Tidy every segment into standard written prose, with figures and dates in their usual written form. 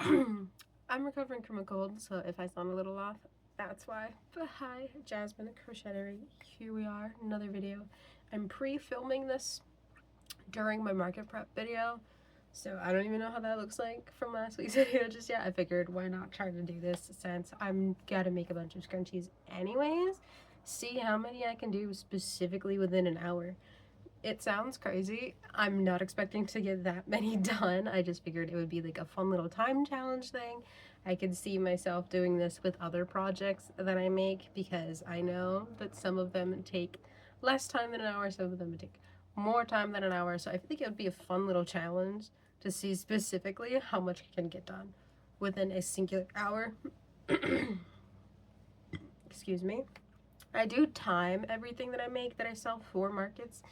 I'm recovering from a cold, so if I sound a little off, that's why. But hi, Jasmine Crochetery. Here we are, another video. I'm pre-filming this during my market prep video, so I don't even know how that looks like from last week's video just yet. I figured why not try to do this since I'm gotta make a bunch of scrunchies anyways. See how many I can do specifically within an hour. It sounds crazy. I'm not expecting to get that many done. I just figured it would be like a fun little time challenge thing. I could see myself doing this with other projects that I make because I know that some of them take less time than an hour, some of them take more time than an hour. So I think it would be a fun little challenge to see specifically how much I can get done within a singular hour. Excuse me. I do time everything that I make that I sell for markets.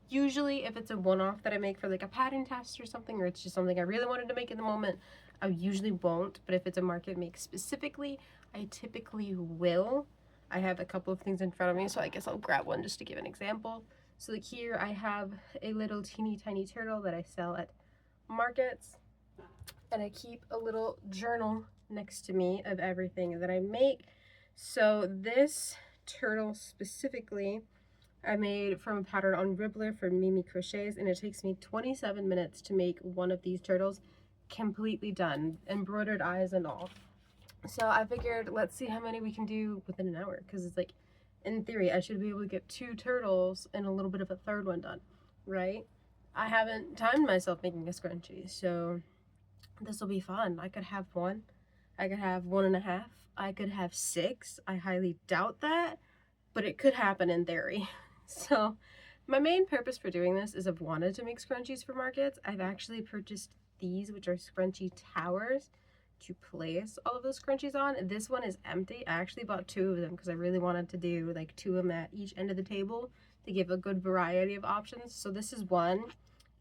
Usually if it's a one-off that I make for like a pattern test or something, or it's just something I really wanted to make in the moment, I usually won't. But if it's a market make specifically, I typically will. I have a couple of things in front of me, so I guess I'll grab one just to give an example. So like here I have a little teeny tiny turtle that I sell at markets, and I keep a little journal next to me of everything that I make. So this turtle specifically I made from a pattern on Ribbler for Mimi Crochets, and it takes me 27 minutes to make one of these turtles completely done, embroidered eyes and all. So I figured let's see how many we can do within an hour, because it's like, in theory, I should be able to get 2 turtles and a little bit of a third one done, right? I haven't timed myself making a scrunchie, so this will be fun. I could have 1, I could have 1.5, I could have 6. I highly doubt that, but it could happen in theory. So my main purpose for doing this is I've wanted to make scrunchies for markets. I've actually purchased these, which are scrunchie towers, to place all of those scrunchies on. This one is empty. I actually bought 2 of them because I really wanted to do like 2 of them at each end of the table to give a good variety of options. So this is one.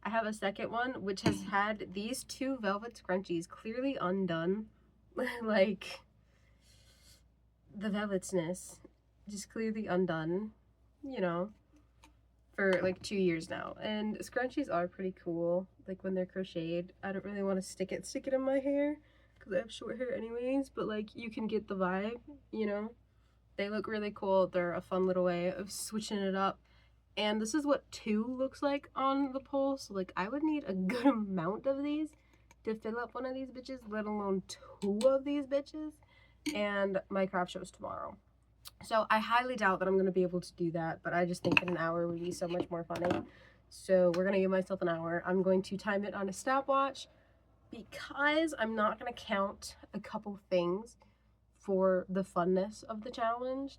I have a second one which has had these 2 velvet scrunchies clearly undone. Like the velvetsness just clearly undone, you know, for like 2 years now. And scrunchies are pretty cool, like when they're crocheted. I don't really want to stick it in my hair because I have short hair anyways, but like you can get the vibe, you know. They look really cool. They're a fun little way of switching it up. And this is what 2 looks like on the pole, so like I would need a good amount of these to fill up one of these bitches, let alone 2 of these bitches. And my craft show's tomorrow. So I highly doubt that I'm going to be able to do that, but I just think that an hour would be so much more funny. So we're going to give myself an hour. I'm going to time it on a stopwatch because I'm not going to count a couple things for the funness of the challenge.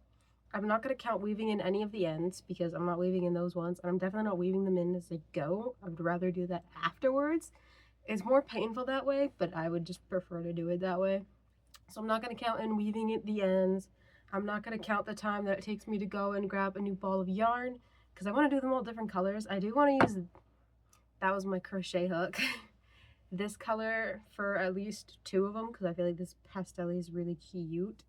I'm not going to count weaving in any of the ends because I'm not weaving in those ones, and I'm definitely not weaving them in as I go. I would rather do that afterwards. It's more painful that way, but I would just prefer to do it that way. So I'm not going to count in weaving at the ends. I'm not going to count the time that it takes me to go and grab a new ball of yarn because I want to do them all different colors. I do want to use, that was my crochet hook, this color for at least 2 of them because I feel like this pastel is really cute.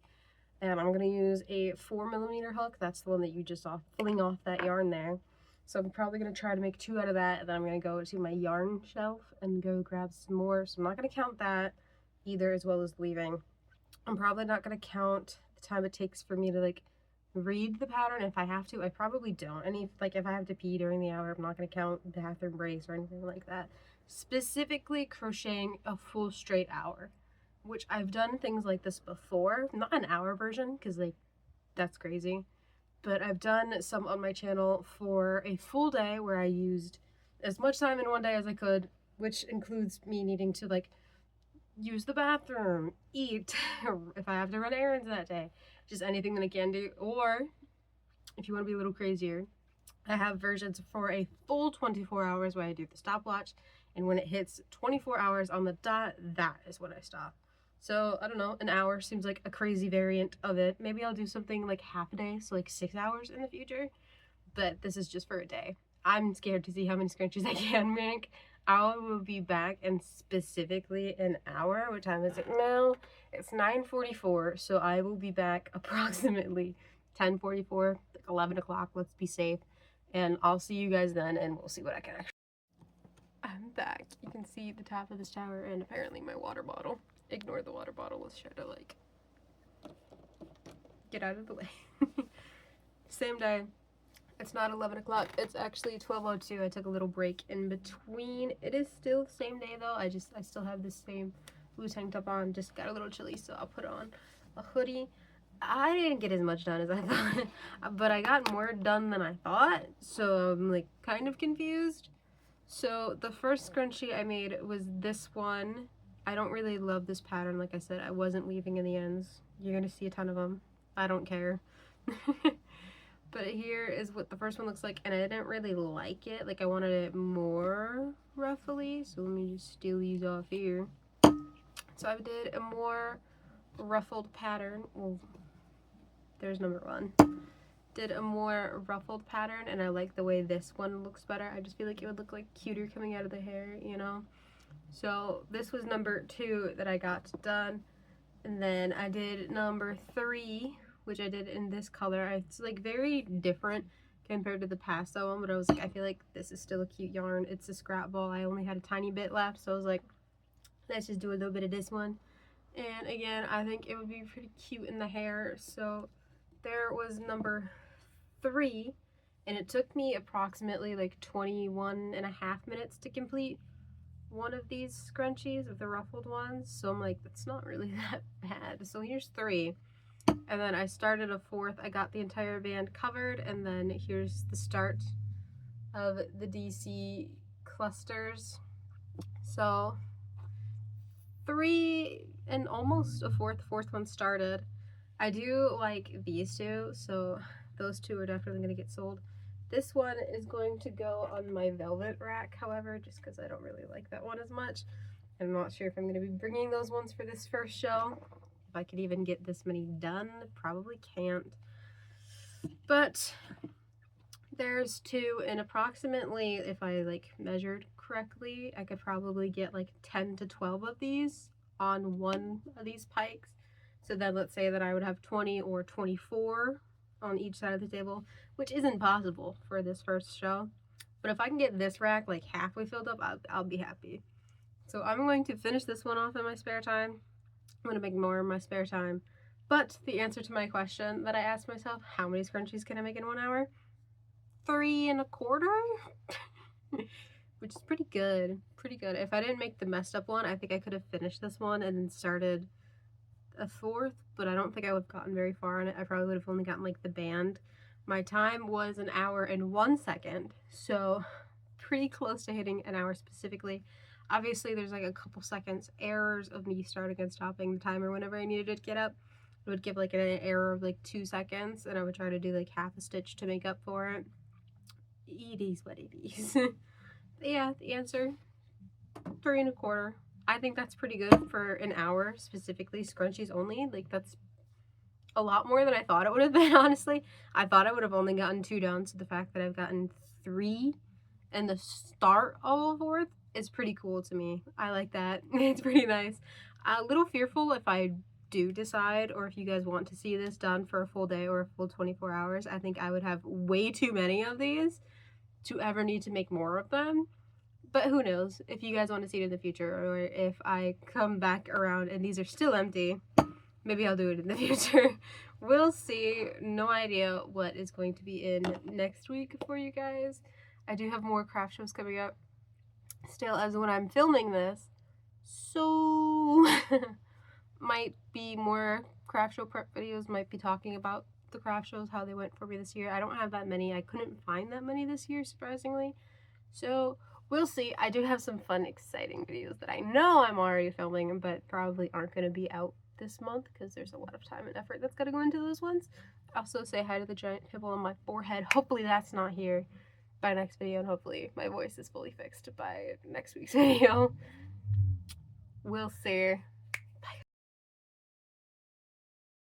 And I'm going to use a 4mm hook. That's the one that you just saw fling off that yarn there. So I'm probably going to try to make 2 out of that, and then I'm going to go to my yarn shelf and go grab some more. So I'm not going to count that either, as well as weaving. I'm probably not going to count the time it takes for me to like read the pattern if I have to. I probably don't. And if I have to pee during the hour, I'm not going to count bathroom breaks or anything like that. Specifically crocheting a full straight hour, which I've done things like this before. Not an hour version because like that's crazy, but I've done some on my channel for a full day where I used as much time in one day as I could, which includes me needing to like use the bathroom, eat, if I have to run errands that day, just anything that I can do. Or if you want to be a little crazier, I have versions for a full 24 hours where I do the stopwatch, and when it hits 24 hours on the dot, that is when I stop. So I don't know, an hour seems like a crazy variant of it. Maybe I'll do something like half a day, so like 6 hours in the future, but this is just for a day. I'm scared to see how many scrunchies I can make. I will be back in specifically an hour. What time is it now? It's 9:44, so I will be back approximately 10:44, like 11 o'clock. Let's be safe. And I'll see you guys then, and we'll see what I can actually. I'm back. You can see the top of the shower and apparently my water bottle. Ignore the water bottle. Let's try to like get out of the way. Same day. It's not 11 o'clock. It's actually 12:02. I took a little break in between. It is still the same day though. I still have the same blue tank top on. Just got a little chilly, so I'll put on a hoodie. I didn't get as much done as I thought, but I got more done than I thought. So I'm like kind of confused. So the first scrunchie I made was this one. I don't really love this pattern. Like I said, I wasn't weaving in the ends. You're gonna see a ton of them. I don't care. But here is what the first one looks like, and I didn't really like it. Like, I wanted it more ruffly, so let me just steal these off here. So I did a more ruffled pattern. Well, there's number one. Did a more ruffled pattern, and I like the way this one looks better. I just feel like it would look like cuter coming out of the hair, you know? So this was number 2 that I got done. And then I did number 3, which I did in this color. It's like very different compared to the pastel one, but I was like, I feel like this is still a cute yarn. It's a scrap ball. I only had a tiny bit left, so I was like, let's just do a little bit of this one. And again, I think it would be pretty cute in the hair. So there was number 3, and it took me approximately like 21.5 minutes to complete one of these scrunchies, of the ruffled ones. So I'm like, that's not really that bad. So here's 3. And then I started a 4th. I got the entire band covered, and then here's the start of the DC clusters. So 3 and almost a 4th one started. I do like these 2, so those 2 are definitely going to get sold. This one is going to go on my velvet rack, however, just because I don't really like that one as much. I'm not sure if I'm going to be bringing those ones for this first show. If I could even get this many done, probably can't. But there's 2, and approximately, if I like measured correctly, I could probably get like 10 to 12 of these on one of these pikes. So then let's say that I would have 20 or 24 on each side of the table, which isn't possible for this first show. But if I can get this rack like halfway filled up, I'll be happy. So I'm going to finish this one off in my spare time. I'm going to make more in my spare time. But the answer to my question that I asked myself, how many scrunchies can I make in 1 hour? 3 1/4? Which is pretty good. Pretty good. If I didn't make the messed up one, I think I could have finished this one and then started a 4th, but I don't think I would have gotten very far on it. I probably would have only gotten like the band. My time was 1 hour and 1 second, so pretty close to hitting an hour specifically. Obviously, there's like a couple seconds errors of me starting and stopping the timer whenever I needed it to get up. It would give like an error of like 2 seconds, and I would try to do like half a stitch to make up for it. It is what it is. But yeah, the answer, 3 1/4. I think that's pretty good for an hour, specifically scrunchies only. Like, that's a lot more than I thought it would have been, honestly. I thought I would have only gotten 2 done, so the fact that I've gotten 3 and the start of a 4th is pretty cool to me. I like that. It's pretty nice. A little fearful if I do decide, or if you guys want to see this done for a full day or a full 24 hours. I think I would have way too many of these to ever need to make more of them. But who knows, if you guys want to see it in the future, or if I come back around and these are still empty, maybe I'll do it in the future. We'll see. No idea what is going to be in next week for you guys. I do have more craft shows coming up still as when I'm filming this, so might be more craft show prep videos, might be talking about the craft shows, how they went for me this year. I don't have that many. I couldn't find that many this year, surprisingly. So we'll see. I do have some fun, exciting videos that I know I'm already filming, but probably aren't going to be out this month because there's a lot of time and effort that's got to go into those ones. Also, say hi to the giant pimple on my forehead. Hopefully that's not here by next video, and hopefully my voice is fully fixed by next week's video. We'll see.